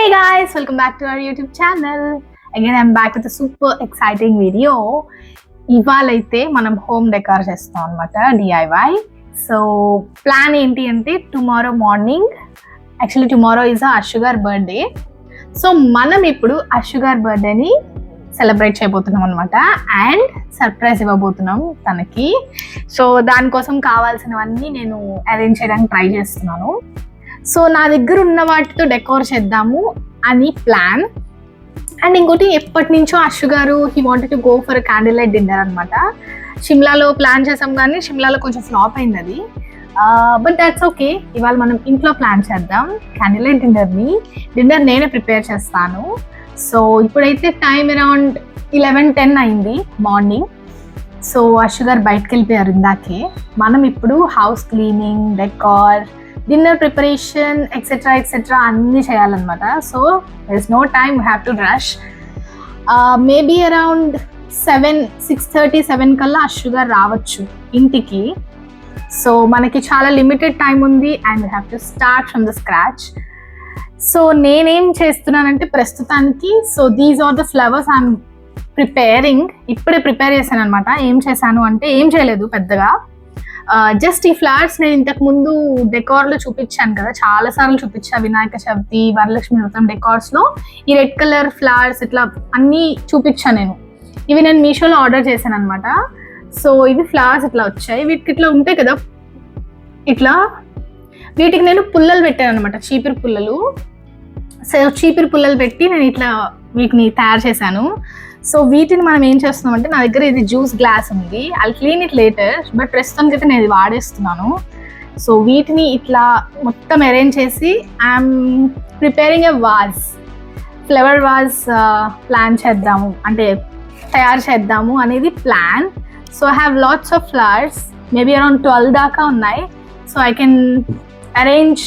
Hey guys, welcome back to our YouTube channel. Again, I'm back with a super exciting video. ఇవాళైతే మనం home decor చేస్తాం అనమాట, DIY. So plan ఏంటి అంటే tomorrow morning, actually tomorrow is అషుగార్ birthday. So మనం ఇప్పుడు అషుగార్ బర్త్డేని celebrate చేయబోతున్నాం అనమాట అండ్ సర్ప్రైజ్ ఇవ్వబోతున్నాం తనకి. సో దానికోసం కావాల్సినవన్నీ నేను అరేంజ్ చేయడానికి ట్రై చేస్తున్నాను. సో నా దగ్గర ఉన్న వాటితో డెకోర్ చేద్దాము అని ప్లాన్. అండ్ ఇంకోటి, ఎప్పటి నుంచో అషు గారు he wanted to go for candle light dinner అనమాట. షిమ్లాలో ప్లాన్ చేసాం కానీ షిమ్లాలో కొంచెం ఫ్లాప్ అయింది అది. But that's okay. ఇవాళ మనం ఇంట్లో ప్లాన్ చేద్దాం క్యాండిల్ లైట్ డిన్నర్ నేనే ప్రిపేర్ చేస్తాను. సో ఇప్పుడైతే టైం అరౌండ్ 11-10 అయింది మార్నింగ్. సో అషు గారు బయటకు వెళ్ళిపోయారు ఇందాకే. మనం ఇప్పుడు house cleaning, decor, dinner preparation etcetera అన్నీ చేయాలన్నమాట. So there is no time, we have to rush. Maybe around 6:30-7 కల్లా అషు గారు రావచ్చు ఇంటికి. సో మనకి చాలా లిమిటెడ్ టైం ఉంది and we have to start from the scratch. So నేనేం చేస్తున్నానంటే ప్రస్తుతానికి, so these are the flowers I'm preparing. ఇప్పుడే ప్రిపేర్ చేశాను అనమాట. ఏం చేశాను అంటే ఏం చేయలేదు పెద్దగా, జస్ట్ ఈ ఫ్లవర్స్ నేను ఇంతకు ముందు డెకార్లో చూపించాను కదా, చాలా సార్లు చూపించా. వినాయక చవితి, వరలక్ష్మి వ్రతం డెకార్స్లో ఈ రెడ్ కలర్ ఫ్లవర్స్ ఇట్లా అన్నీ చూపించాను నేను. ఇవి నేను మీషోలో ఆర్డర్ చేశాను అనమాట. సో ఇవి ఫ్లవర్స్ ఇట్లా వచ్చాయి. వీటికి ఇట్లా ఉంటాయి కదా, ఇట్లా వీటికి నేను పుల్లలు పెట్టాను అనమాట, చీపిరి పుల్లలు. సో చీపిరి పుల్లలు పెట్టి నేను ఇట్లా వీటిని తయారు చేశాను. సో వీటిని మనం ఏం చేస్తున్నాం అంటే, నా దగ్గర ఇది జ్యూస్ గ్లాస్ ఉంది, I clean it later, but ప్రస్తుతానికి అయితే నేను ఇది వాడేస్తున్నాను. సో వీటిని ఇట్లా మొత్తం అరేంజ్ చేసి I'm preparing a was, flower vase plan చేద్దాము అంటే తయారు చేద్దాము అనేది plan. So I have lots of flowers, maybe around 12 దాకా ఉన్నాయి. So I can arrange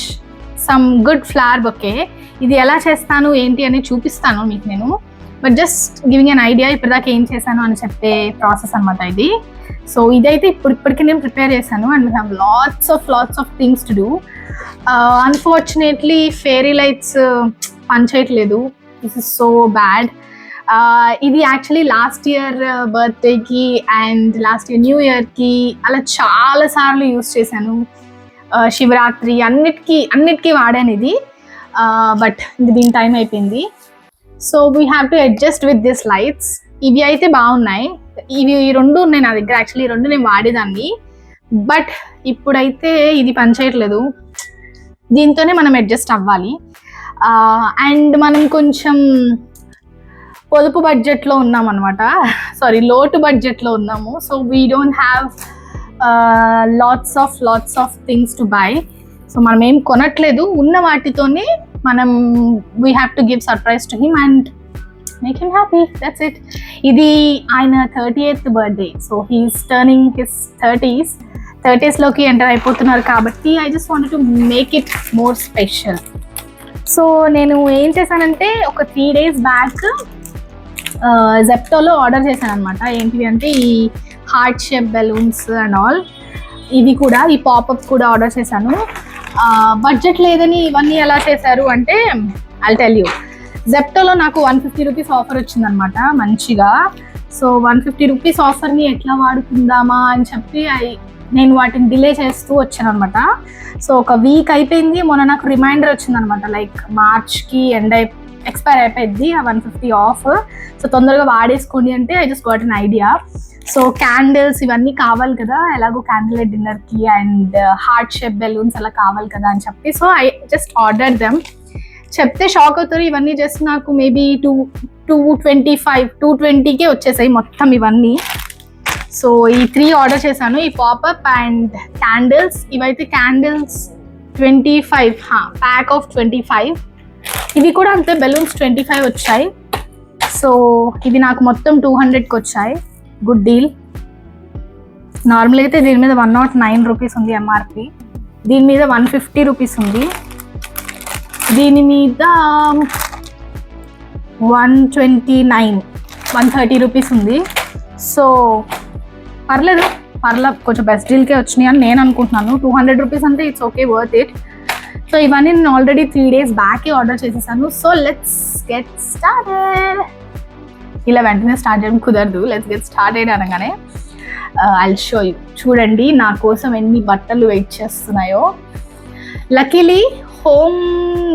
some good flower bouquet. ఇది ఎలా చేస్తాను ఏంటి అని చూపిస్తాను మీకు నేను, but just giving an idea. ఇప్పటిదాకా ఏం చేశాను అని చెప్పే ప్రాసెస్ అనమాట ఇది. సో ఇదైతే ఇప్పటికి నేను ప్రిపేర్ చేశాను and we have lots of things to do. Unfortunately fairy lights పనిచేయట్లేదు. This is so bad. ఇది యాక్చువల్లీ లాస్ట్ ఇయర్ బర్త్డేకి అండ్ లాస్ట్ ఇయర్ న్యూ ఇయర్కి అలా చాలా సార్లు యూస్ చేశాను. శివరాత్రి అన్నిటికీ వాడాను ఇది. బట్ దీని టైం అయిపోయింది. So we have to adjust with this lights. ఇవి అయితే బాగున్నాయి, ఇవి 2 ఉన్నాయి నా దగ్గర. యాక్చువల్లీ 2 నేను వాడేదాన్ని, బట్ ఇప్పుడైతే ఇది పనిచేయట్లేదు. దీంతోనే మనం అడ్జస్ట్ అవ్వాలి. అండ్ మనం కొంచెం పొదుపు బడ్జెట్లో ఉన్నాం అనమాట, లోటు బడ్జెట్లో ఉన్నాము. So we don't have lots of things to buy. So మనం ఏం కొనట్లేదు, ఉన్న వాటితోనే మనం we have to give surprise to him and make him happy. That's it. ఇది ఆయన 38th birthday. So he's turning his 30s enter అయిపోతున్నారు కాబట్టి I just wanted to make it more special. So నేను ఏం చేశానంటే, ఒక 3 days బ్యాక్ జెప్టోలో ఆర్డర్ చేశాను అనమాట. ఏంటివి అంటే ఈ heart shape balloons and all. ఇవి కూడా, ఈ పాపప్ కూడా ఆర్డర్ చేశాను. బడ్జెట్ లేదని ఇవన్నీ ఎలా చేశారు అంటే, ఐల్ టెల్ యూ. జెప్టోలో నాకు 150 రూపీస్ ఆఫర్ వచ్చిందనమాట మంచిగా. సో 150 రూపీస్ ఆఫర్ని ఎట్లా వాడుకుందామా అని చెప్పి నేను వాటిని డిలే చేస్తూ వచ్చాను అనమాట. సో ఒక వీక్ అయిపోయింది, మొన్న నాకు రిమైండర్ వచ్చిందనమాట, లైక్ మార్చ్కి ఎక్స్పైర్ అయిపోయింది ఆ 150 ఆఫ్. సో తొందరగా వాడేసుకోండి అంటే I just got an idea. So candles ఇవన్నీ కావాలి కదా, ఎలాగో క్యాండిల్ లైట్ డిన్నర్కి, అండ్ హార్ట్ షేప్ బెలూన్స్ అలా కావాలి కదా అని చెప్పి, so I just order them. చెప్తే షాక్ అవుతారు, ఇవన్నీ జస్ట్ నాకు మేబీ 220కే వచ్చేసాయి మొత్తం ఇవన్నీ. సో ఈ 3 ఆర్డర్ చేశాను, ఈ పాపప్ అండ్ క్యాండిల్స్. ఇవైతే క్యాండిల్స్ 25, ప్యాక్ ఆఫ్ 25. ఇవి కూడా అంతే, బెలూన్స్ 25 వచ్చాయి. సో ఇవి నాకు మొత్తం 200కి వచ్చాయి. Good deal. నార్మల్ అయితే దీని మీద 109 రూపీస్ ఉంది ఎంఆర్పి, దీని మీద 150 రూపీస్ ఉంది, దీని మీద 130 రూపీస్ ఉంది. సో పర్లేదు, కొంచెం బెస్ట్ డీల్కే వచ్చినాయి అని నేను అనుకుంటున్నాను. 200 రూపీస్ అంటే it's okay, worth it. So so ఇవన్నీ నేను ఆల్రెడీ 3 days బ్యాకే ఆర్డర్ చేసేసాను. So let's get started. ఇలా వెంటనే స్టార్ట్ చేయడం కుదరదు. లెట్స్ గెట్ స్టార్టెడ్ అనగానే ఐల్ షో యూ. చూడండి నా కోసం ఎన్ని బట్టలు వెయిట్ చేస్తున్నాయో. లక్కీలీ హోమ్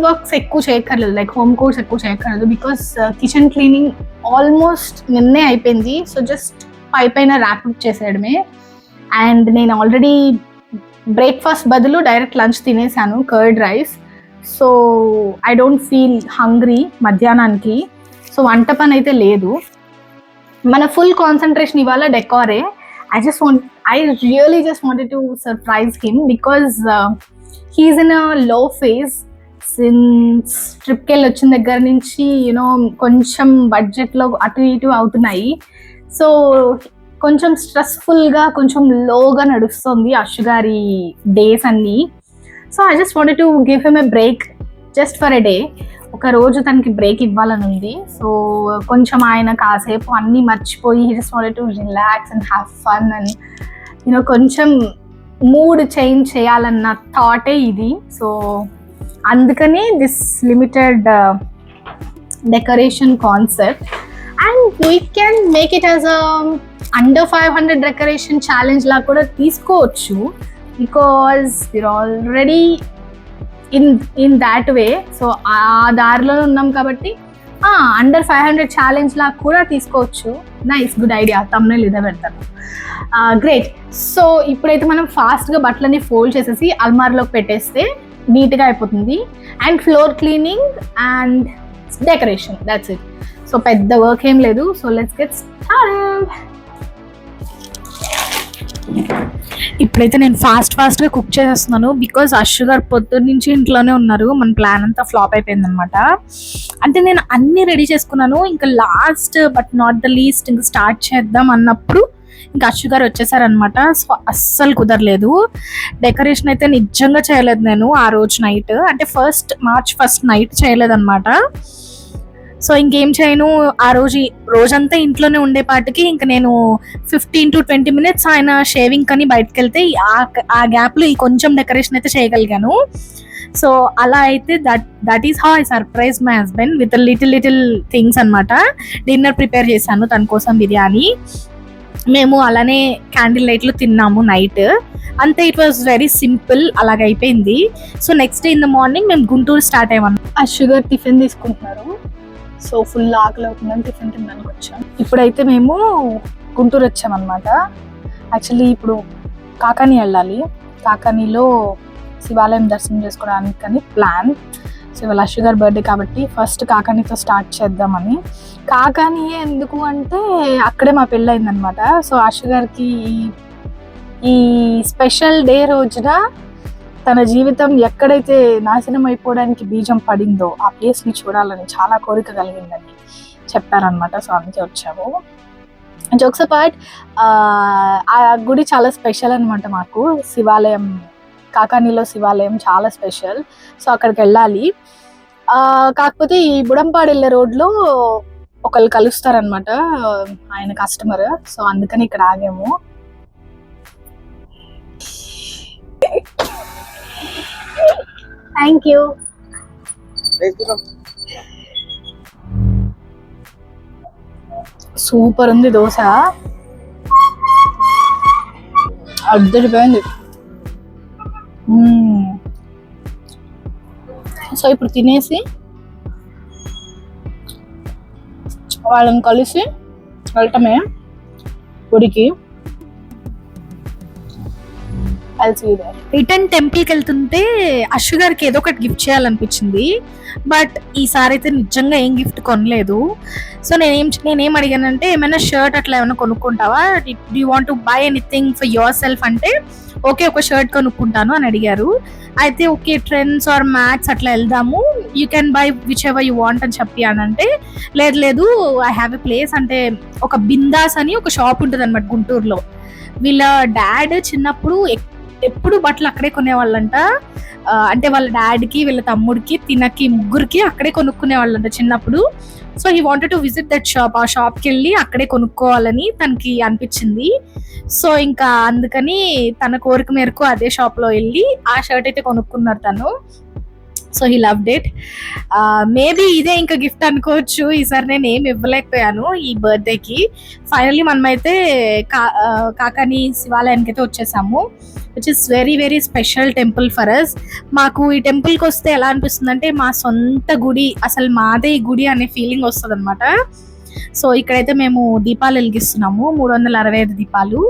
వర్క్స్ ఎక్కువ చేయక్కర్లేదు, లైక్ హోమ్ కోర్స్ ఎక్కువ చేయక్కర్లేదు, బికాస్ కిచెన్ క్లీనింగ్ ఆల్మోస్ట్ నిన్నే అయిపోయింది. సో జస్ట్ పైన ర్యాప్ చేసేయడమే. అండ్ నేను ఆల్రెడీ బ్రేక్ఫాస్ట్ బదులు డైరెక్ట్ లంచ్ తినేసాను, curd rice. So I don't feel hungry మధ్యాహ్నానికి. సో వంట పని అయితే లేదు. మన ఫుల్ కాన్సన్ట్రేషన్ ఇవాళ డెకారే. I really just wanted to surprise him because he's in a low phase since ట్రిప్కి వెళ్ళి వచ్చిన దగ్గర నుంచి కొంచెం బడ్జెట్లో అటు ఇటు అవుతున్నాయి. సో కొంచెం స్ట్రెస్ఫుల్గా, కొంచెం లోగా నడుస్తుంది అశు గారి డేస్ అన్నీ. So I just wanted to give him a break just for a day. ఒక రోజు తనకి బ్రేక్ ఇవ్వాలని ఉంది. సో కొంచెం ఆయన కాసేపు అన్నీ మర్చిపోయి he just wanted to relax and have fun అని కొంచెం మూడ్ చేంజ్ చేయాలన్న థాటే ఇది. సో అందుకని this limited decoration concept. And we can make it as under 500 decoration challenge లా కూడా తీసుకోవచ్చు, because we're already in that way. So ఆ దారిలో ఉన్నాం కాబట్టి అండర్ 500 ఛాలెంజ్ లా కూడా తీసుకోవచ్చు. Nice, good idea. తమ్ముళ్ళు ఇదే పెడతాను. గ్రేట్. సో ఇప్పుడైతే మనం ఫాస్ట్గా బట్టలన్నీ ఫోల్డ్ చేసేసి అల్మార్లోకి పెట్టేస్తే నీట్గా అయిపోతుంది. And floor cleaning and decoration, that's it. So పెద్ద వర్క్ ఏం లేదు. So let's get started. ఇప్పుడైతే నేను ఫాస్ట్గా కుక్ చేసేస్తున్నాను, బికాజ్ అశు గారు పొద్దున్న నుంచి ఇంట్లోనే ఉన్నారు. మన ప్లాన్ అంతా ఫ్లాప్ అయిపోయింది అనమాట. అంటే నేను అన్నీ రెడీ చేసుకున్నాను, ఇంకా last but not the least ఇంకా స్టార్ట్ చేద్దాం అన్నప్పుడు ఇంకా అశు గారు వచ్చేసారనమాట. సో అస్సలు కుదరలేదు. డెకరేషన్ అయితే నిజంగా చేయలేదు నేను ఆ రోజు నైట్, అంటే March 1st నైట్ చేయలేదన్నమాట. సో ఇంకేం చేయను, ఆ రోజంతా ఇంట్లోనే ఉండేపాటికి ఇంకా నేను 15 to 20 minutes ఆయన షేవింగ్ కని బయటకు వెళ్తే ఆ గ్యాప్లో ఈ కొంచెం డెకరేషన్ అయితే చేయగలిగాను. సో అలా అయితే that is how I surprise my husband with little things అనమాట. డిన్నర్ ప్రిపేర్ చేశాను తన కోసం, బిర్యానీ. మేము అలానే క్యాండిల్ లైట్లు తిన్నాము నైట్. అంతే, ఇట్ వాజ్ వెరీ సింపుల్. అలాగైపోయింది. So next day in the morning మేము గుంటూరు స్టార్ట్ అయ్యాము. ఆ షుగర్ టిఫిన్ తీసుకుంటున్నారు. సో ఫుల్ ఆకలి అవుతుందని టిఫిన్ తినడానికి వచ్చాం. ఇప్పుడైతే మేము గుంటూరు వచ్చామన్నమాట. యాక్చువల్లీ ఇప్పుడు కాకానీ వెళ్ళాలి. కాకానీలో శివాలయం దర్శనం చేసుకోవడానికి కానీ ప్లాన్. సో ఇవాళ అశు గారి బర్త్డే కాబట్టి ఫస్ట్ కాకానీతో స్టార్ట్ చేద్దామని. కాకానీ ఎందుకు అంటే అక్కడే మా పెళ్ళి అయిందనమాట. సో అశు గారికి ఈ స్పెషల్ డే రోజున తన జీవితం ఎక్కడైతే నాశనం అయిపోవడానికి బీజం పడిందో ఆ ప్లేస్ని చూడాలని చాలా కోరిక కలిగిందని చెప్పారనమాట. సో అందుకే వచ్చాము. జోక్స్ అపార్ట్, ఆ గుడి చాలా స్పెషల్ అనమాట మాకు. శివాలయం, కాకానీలో శివాలయం చాలా స్పెషల్. సో అక్కడికి వెళ్ళాలి. కాకపోతే ఈ బుడంపాడు వెళ్ళే రోడ్లో ఒకళ్ళు కలుస్తారనమాట, ఆయన కస్టమర్. సో అందుకని ఇక్కడ ఆగాము. Thank you. సూపర్ ఉంది దోశ, అద్దరిపోయింది. సో ఇప్పుడు తినేసి వాళ్ళని కలిసి వెళ్ళటమే గుడికి. రిటర్న్ టెంపుల్కి వెళ్తుంటే అశు గారికి ఏదో ఒకటి గిఫ్ట్ చేయాలనిపించింది. బట్ ఈసారి అయితే నిజంగా ఏం గిఫ్ట్ కొనలేదు. సో నేనేం అడిగానంటే, ఏమైనా షర్ట్ అట్లా ఏమైనా కొనుక్కుంటావా, do you want to buy anything for your సెల్ఫ్ అంటే, ఓకే ఒక షర్ట్ కొనుక్కుంటాను అని అడిగారు. అయితే ఓకే ట్రెండ్స్ ఆర్ మ్యాక్స్ అట్లా వెళ్దాము, you can buy which ever you want అని చెప్పి అంటే, లేదు ఐ హ్యావ్ ఎ ప్లేస్ అంటే ఒక బిందాస్ అని ఒక షాప్ ఉంటుంది అనమాట గుంటూరులో. వీళ్ళ డాడ్ చిన్నప్పుడు ఎప్పుడు బట్టలు అక్కడే కొనేవాళ్ళంట. అంటే వాళ్ళ డాడీకి, వీళ్ళ తమ్ముడికి, తినకి, ముగ్గురికి అక్కడే కొనుక్కునేవాళ్ళంట చిన్నప్పుడు. So he wanted to visit that shop. ఆ షాప్కి వెళ్ళి అక్కడే కొనుక్కోవాలని తనకి అనిపించింది. సో ఇంకా అందుకని తన కోరిక మేరకు అదే షాప్లో వెళ్ళి ఆ షర్ట్ అయితే కొనుక్కున్నారు తను. So he loved it. Maybe ఇదే ఇంకా గిఫ్ట్ అనుకోవచ్చు. ఈసారి నేను ఏం ఇవ్వలేకపోయాను ఈ బర్త్డేకి. ఫైనల్లీ మనమైతే కాకాని శివాలయానికి అయితే వచ్చేసాము, which is very very special temple for us. మాకు ఈ టెంపుల్కి వస్తే ఎలా అనిపిస్తుంది అంటే మా సొంత గుడి, అసలు మాదే ఈ గుడి అనే ఫీలింగ్ వస్తుంది అనమాట. సో ఇక్కడైతే మేము దీపాలు వెలిగిస్తున్నాము, 365 దీపాలు.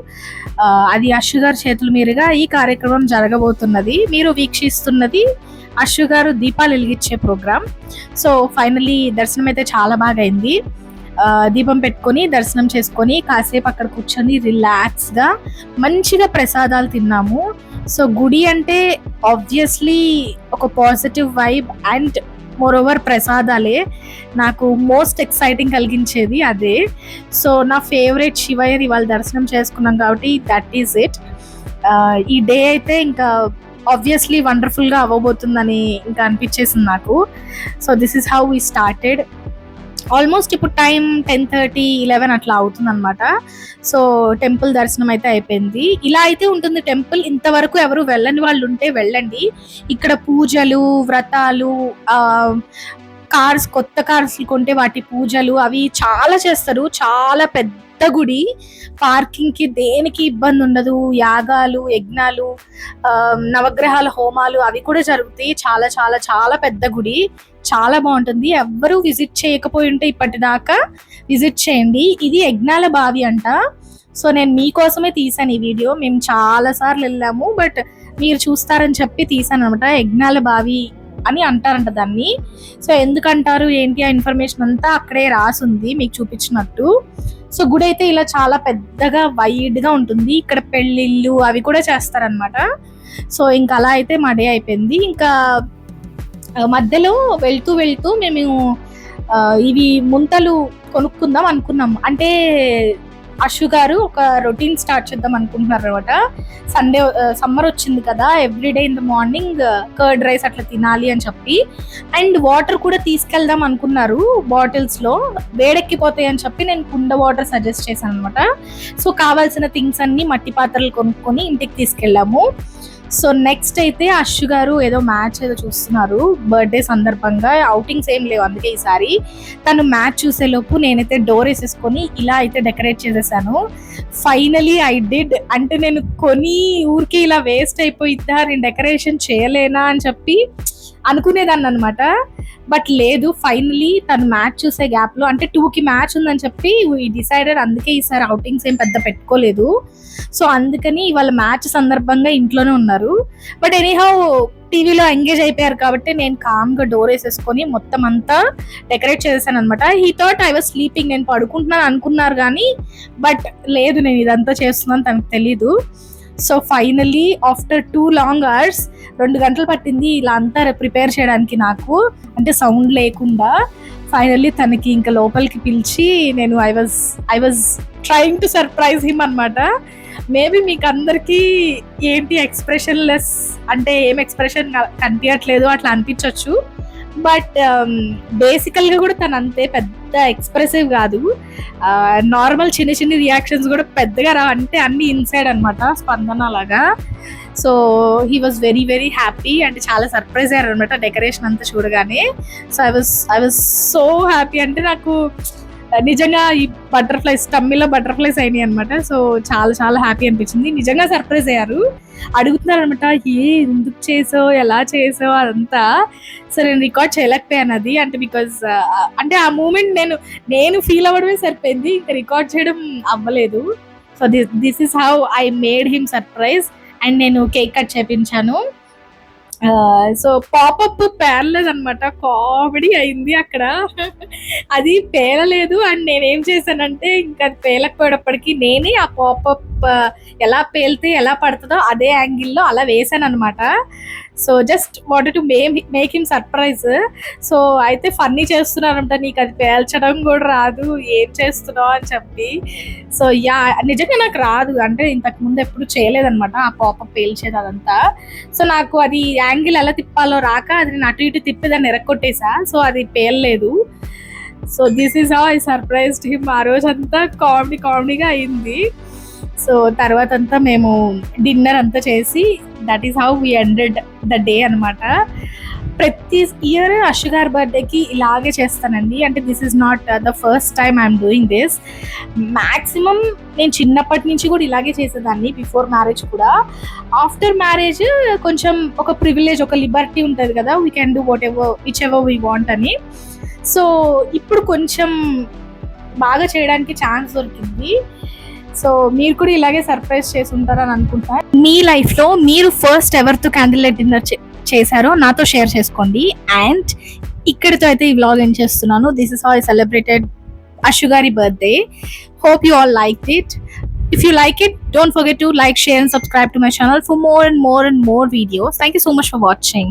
అది అశ్షు గారి చేతుల మీదుగా ఈ కార్యక్రమం జరగబోతున్నది. మీరు వీక్షిస్తున్నది అశ్షు గారు దీపాలు వెలిగించే ప్రోగ్రామ్. సో ఫైనలీ దర్శనం అయితే చాలా బాగా అయింది. దీపం పెట్టుకొని దర్శనం చేసుకొని కాసేపు అక్కడ కూర్చొని రిలాక్స్గా మంచిగా ప్రసాదాలు తిన్నాము. సో గుడి అంటే ఆబ్వియస్లీ ఒక positive vibe and moreover ప్రసాదాలే నాకు మోస్ట్ ఎక్సైటింగ్ కలిగించేది అదే. సో నా ఫేవరెట్ శివయ్యని ఇవాళ దర్శనం చేసుకున్నాం కాబట్టి దట్ ఈస్ ఇట్. ఈ డే అయితే ఇంకా ఆబ్వియస్లీ వండర్ఫుల్గా అవ్వబోతుందని ఇంకా అనిపించేసింది నాకు. So this is how we started. Almost ఇప్పుడు టైం 10:30, 11 అట్లా అవుతుంది అనమాట. సో టెంపుల్ దర్శనం అయితే అయిపోయింది. ఇలా అయితే ఉంటుంది టెంపుల్. ఇంతవరకు ఎవరు వెళ్ళని వాళ్ళు ఉంటే వెళ్ళండి. ఇక్కడ పూజలు, వ్రతాలు, కార్స్, కొత్త కార్స్ కొంటే వాటి పూజలు అవి చాలా చేస్తారు. చాలా పెద్ద గుడి, పార్కింగ్ కి దేనికి ఇబ్బంది ఉండదు. యాగాలు, యజ్ఞాలు, నవగ్రహాల హోమాలు అవి కూడా జరుగుతాయి. చాలా చాలా చాలా పెద్ద గుడి, చాలా బాగుంటుంది. ఎవ్వరూ విజిట్ చేయకపోయి ఉంటే ఇప్పటిదాకా విజిట్ చేయండి. ఇది యజ్ఞాల బావి అంట. సో నేను మీకోసమే తీసాను ఈ వీడియో. మేము చాలా సార్లు వెళ్ళాము, బట్ మీరు చూస్తారని చెప్పి తీసాను అనమాట. యజ్ఞాల బావి అని అంటారంట దాన్ని. సో ఎందుకంటారు ఏంటి ఆ ఇన్ఫర్మేషన్ అంతా అక్కడే రాసుంది మీకు చూపించినట్టు. సో గుడి అయితే ఇలా చాలా పెద్దగా వైడ్ గా ఉంటుంది. ఇక్కడ పెళ్ళిళ్ళు అవి కూడా చేస్తారనమాట. సో ఇంకా అలా అయితే మా డే అయిపోయింది. ఇంకా మధ్యలో వెళ్తూ వెళ్తూ మేము ఇవి ముంతలు కొనుక్కుందాం అనుకున్నాం. అంటే అశ్షు గారు ఒక రొటీన్ స్టార్ట్ చేద్దాం అనుకుంటున్నారు అనమాట. సండే సమ్మర్ వచ్చింది కదా, everyday in the morning curd rice అట్లా తినాలి అని చెప్పి, అండ్ వాటర్ కూడా తీసుకెళ్దాం అనుకున్నారు. బాటిల్స్ లో వేడెక్కిపోతాయి అని చెప్పి నేను కుండ వాటర్ సజెస్ట్ చేశాను అనమాట. సో కావాల్సిన థింగ్స్ అన్ని మట్టి పాత్రలు కొనుక్కొని ఇంటికి తీసుకెళ్ళాము. సో నెక్స్ట్ అయితే అశ్షు గారు ఏదో మ్యాచ్ ఏదో చూస్తున్నారు బర్త్డే సందర్భంగా. అవుటింగ్స్ ఏం లేవు అందుకే ఈసారి. తను మ్యాచ్ చూసేలోపు నేనైతే డోర్ వేసేసుకొని ఇలా అయితే డెకరేట్ చేసేసాను. Finally I did. అంటే నేను కొని ఊరికి ఇలా వేస్ట్ అయిపోయిద్దా, నేను డెకరేషన్ చేయలేనా అని చెప్పి అనుకునేదాన్ని అనమాట. బట్ లేదు, ఫైనలీ తను మ్యాచ్ చూసే గ్యాప్ లో, అంటే 2కి మ్యాచ్ ఉందని చెప్పి డిసైడెడ్. అందుకే ఈసారి అవుటింగ్స్ ఏం పెద్ద పెట్టుకోలేదు. సో అందుకని ఇవాళ మ్యాచ్ సందర్భంగా ఇంట్లోనే ఉన్నారు. బట్ ఎనీహౌ టీవీలో ఎంగేజ్ అయిపోయారు కాబట్టి నేను కామ్ గా డోర్ వేసేసుకొని మొత్తం అంతా డెకరేట్ చేశాను అనమాట. He thought I was sleeping, నేను పడుకుంటున్నాను అనుకున్నారు కానీ, బట్ లేదు, నేను ఇదంతా చేస్తున్నాను తనకు తెలీదు. So finally after 2 long hours 2 గంటలు పట్టింది ఇలా అంతా ప్రిపేర్ చేయడానికి నాకు, అంటే సౌండ్ లేకుండా. ఫైనల్లీ తనకి ఇంకా లోపలికి పిలిచి నేను I was trying to surprise him అనమాట. మేబీ మీకు అందరికీ ఏంటి ఎక్స్ప్రెషన్ లెస్, అంటే ఏం ఎక్స్ప్రెషన్ కనిపించట్లేదు అట్లా అనిపించవచ్చు. బట్ బేసికల్గా కూడా తను అంతే పెద్ద ఎక్స్ప్రెసివ్ కాదు. నార్మల్ చిన్న చిన్న రియాక్షన్స్ కూడా పెద్దగా రా, అంటే అన్ని ఇన్సైడ్ అనమాట, స్పందన లాగా. So he was very very happy, అంటే చాలా సర్ప్రైజ్ అయ్యారు అనమాట డెకరేషన్ అంతా చూడగానే. So I was so happy. అంటే నాకు నిజంగా ఈ బటర్ఫ్లైస్, టమ్మీలో బటర్ఫ్లైస్ అయినాయి అనమాట. సో చాలా చాలా హ్యాపీ అనిపించింది. నిజంగా సర్ప్రైజ్ అయ్యారు, అడుగుతున్నారు అనమాట ఎందుకు చేసావు, ఎలా చేసావు అదంతా. సో నేను రికార్డ్ చేయలేకపోయాను అది, అంటే బికాజ్ అంటే ఆ మూమెంట్ నేను ఫీల్ అవ్వడమే సరిపోయింది, ఇంకా రికార్డ్ చేయడం అవ్వలేదు. So this is how I made him surprise. And నేను కేక్ కట్ చేపించాను. సో పాపప్ పేరలేదు అనమాట, కామెడీ అయింది అక్కడ. అది పేరలేదు. అండ్ నేనేం చేశానంటే ఇంకా అది పేలకపోయేటప్పటికి నేనే ఆ పాపప్ ఎలా పేలితే ఎలా పడుతుందో అదే యాంగిల్లో అలా వేసాను అనమాట. So just wanted to make him surprise. So అయితే ఫన్నీ చేస్తున్నారంట, నీకు అది పేల్చడం కూడా రాదు, ఏం చేస్తున్నావు అని చెప్పి. సో యా, నిజంగా నాకు రాదు, అంటే ఇంతకు ముందు ఎప్పుడు చేయలేదన్నమాట ఆ పాపప్ పేల్చేది అదంతా. సో నాకు అది యాంగిల్ ఎలా తిప్పాలో రాక అది నేను అటు ఇటు తిప్పి దాన్ని ఎరక్కొట్టేసా. సో అది పేలలేదు. So this is how I surprised him. ఆ రోజంతా కామెడీగా అయింది. సో తర్వాత అంతా మేము డిన్నర్ అంతా చేసి that is how we ended the day అనమాట. ప్రతి ఇయర్ అషు గారి బర్త్డేకి ఇలాగే చేస్తానండి. అంటే this is not the first time I'm doing this. Maximum నేను చిన్నప్పటి నుంచి కూడా ఇలాగే చేసేదాన్ని, బిఫోర్ మ్యారేజ్ కూడా. ఆఫ్టర్ మ్యారేజ్ కొంచెం ఒక ప్రివిలేజ్, ఒక లిబర్టీ ఉంటుంది కదా, we can do what ever which ever we want అని. సో ఇప్పుడు కొంచెం బాగా చేయడానికి ఛాన్స్ దొరికింది. సో మీరు కూడా ఇలాగే సర్ప్రైజ్ చేసి ఉంటారని అనుకుంటా. మీ లైఫ్లో మీరు ఫస్ట్ ఎవరితో క్యాండిల్ లైట్ డిన్నర్ చేశారో నాతో షేర్ చేసుకోండి. అండ్ ఇక్కడితో అయితే ఈ వ్లాగ్ ఎండ్ చేస్తున్నాను. This is how I celebrated Ashu గారి birthday. Hope you all liked it. If you like it, don't forget to like, share and subscribe to my channel for more and more videos. Thank you so much for watching.